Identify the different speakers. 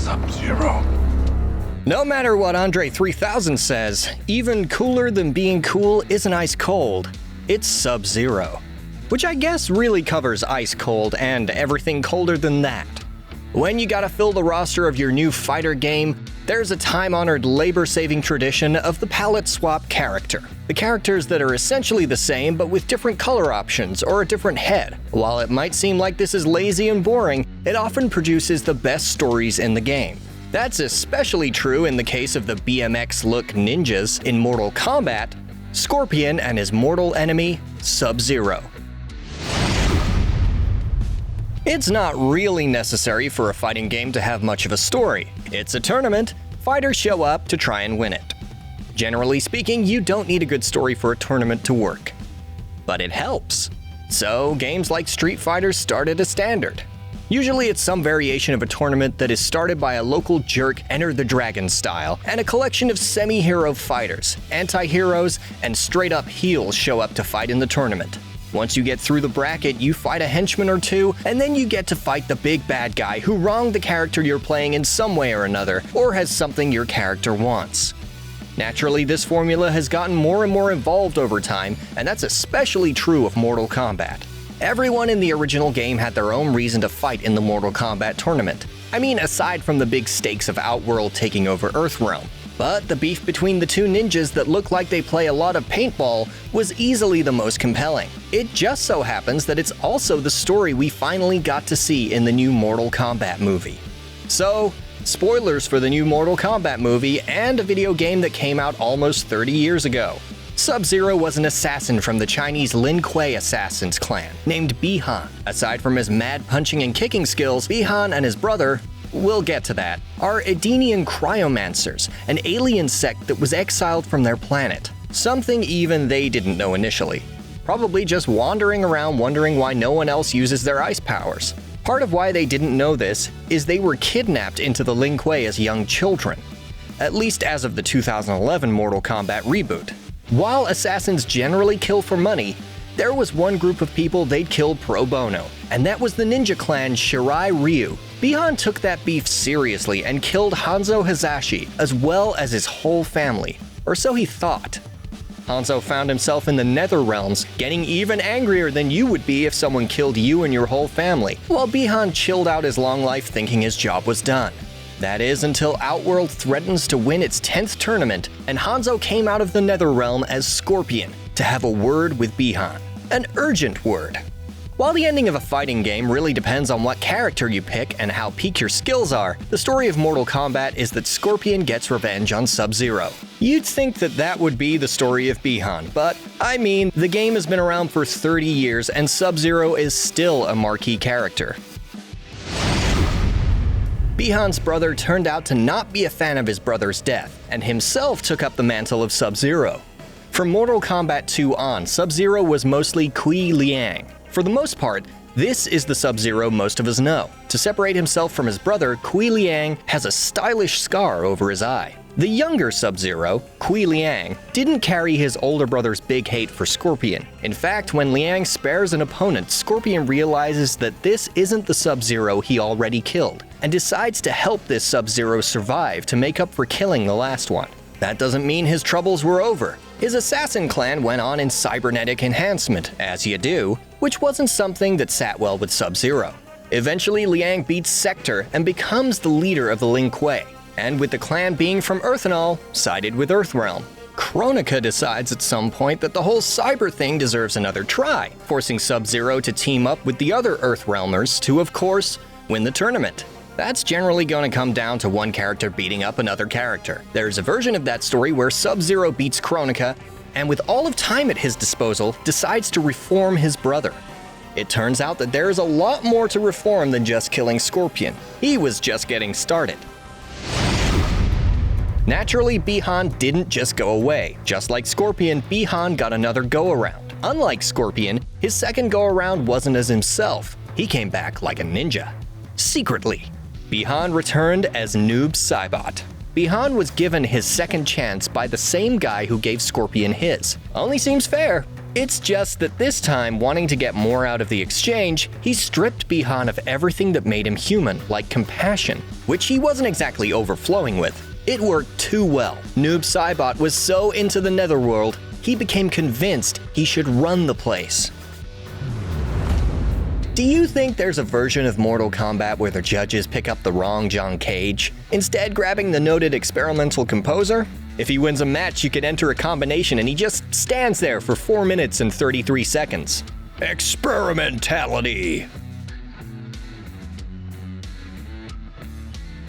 Speaker 1: Sub-Zero.
Speaker 2: No matter what Andre 3000 says, even cooler than being cool isn't ice cold. It's Sub-Zero. Which I guess really covers ice cold and everything colder than that. When you gotta fill the roster of your new fighter game, there's a time-honored labor-saving tradition of the palette swap character. The characters that are essentially the same but with different color options or a different head. While it might seem like this is lazy and boring, it often produces the best stories in the game. That's especially true in the case of the BMX-look ninjas in Mortal Kombat, Scorpion and his mortal enemy, Sub-Zero. It's not really necessary for a fighting game to have much of a story. It's a tournament. Fighters show up to try and win it. Generally speaking, you don't need a good story for a tournament to work. But it helps. So, games like Street Fighter started a standard. Usually it's some variation of a tournament that is started by a local jerk Enter the Dragon style, and a collection of semi-hero fighters, anti-heroes, and straight-up heels show up to fight in the tournament. Once you get through the bracket, you fight a henchman or two, and then you get to fight the big bad guy who wronged the character you're playing in some way or another, or has something your character wants. Naturally, this formula has gotten more and more involved over time, and that's especially true of Mortal Kombat. Everyone in the original game had their own reason to fight in the Mortal Kombat tournament. I mean, aside from the big stakes of Outworld taking over Earthrealm. But the beef between the two ninjas that look like they play a lot of paintball was easily the most compelling. It just so happens that it's also the story we finally got to see in the new Mortal Kombat movie. So, spoilers for the new Mortal Kombat movie and a video game that came out almost 30 years ago. Sub-Zero was an assassin from the Chinese Lin Kuei Assassins clan, named Bi-Han. Aside from his mad punching and kicking skills, Bi-Han and his brother, we'll get to that, are Edenian cryomancers, an alien sect that was exiled from their planet. Something even they didn't know initially. Probably just wandering around wondering why no one else uses their ice powers. Part of why they didn't know this is they were kidnapped into the Lin Kuei as young children. At least as of the 2011 Mortal Kombat reboot. While assassins generally kill for money, there was one group of people they'd killed pro bono, and that was the ninja clan Shirai Ryu. Bi-Han took that beef seriously and killed Hanzo Hazashi, as well as his whole family, or so he thought. Hanzo found himself in the nether realms, getting even angrier than you would be if someone killed you and your whole family, while Bi-Han chilled out his long life thinking his job was done. That is until Outworld threatens to win its 10th tournament, and Hanzo came out of the Netherrealm as Scorpion to have a word with Bi-Han. An urgent word. While the ending of a fighting game really depends on what character you pick and how peak your skills are, the story of Mortal Kombat is that Scorpion gets revenge on Sub-Zero. You'd think that that would be the story of Bi-Han, but I mean, the game has been around for 30 years and Sub-Zero is still a marquee character. Bi-Han's brother turned out to not be a fan of his brother's death, and himself took up the mantle of Sub-Zero. From Mortal Kombat 2 on, Sub-Zero was mostly Kui Liang. For the most part, this is the Sub-Zero most of us know. To separate himself from his brother, Kui Liang has a stylish scar over his eye. The younger Sub-Zero, Kui Liang, didn't carry his older brother's big hate for Scorpion. In fact, when Liang spares an opponent, Scorpion realizes that this isn't the Sub-Zero he already killed, and decides to help this Sub-Zero survive to make up for killing the last one. That doesn't mean his troubles were over. His assassin clan went on in cybernetic enhancement, as you do, which wasn't something that sat well with Sub-Zero. Eventually, Liang beats Sector and becomes the leader of the Lin Kuei, and with the clan being from Earth and all, sided with Earthrealm. Kronika decides at some point that the whole cyber thing deserves another try, forcing Sub-Zero to team up with the other Earthrealmers to, of course, win the tournament. That's generally going to come down to one character beating up another character. There's a version of that story where Sub-Zero beats Kronika, and with all of time at his disposal, decides to reform his brother. It turns out that there is a lot more to reform than just killing Scorpion. He was just getting started. Naturally, Bi-Han didn't just go away. Just like Scorpion, Bi-Han got another go-around. Unlike Scorpion, his second go-around wasn't as himself. He came back like a ninja. Secretly. Bi-Han returned as Noob Saibot. Bi-Han was given his second chance by the same guy who gave Scorpion his. Only seems fair. It's just that this time, wanting to get more out of the exchange, he stripped Bihan of everything that made him human, like compassion, which he wasn't exactly overflowing with. It worked too well. Noob Saibot was so into the netherworld, he became convinced he should run the place. Do you think there's a version of Mortal Kombat where the judges pick up the wrong John Cage, instead grabbing the noted experimental composer? If he wins a match, you can enter a combination and he just stands there for 4 minutes and 33 seconds. Experimentality!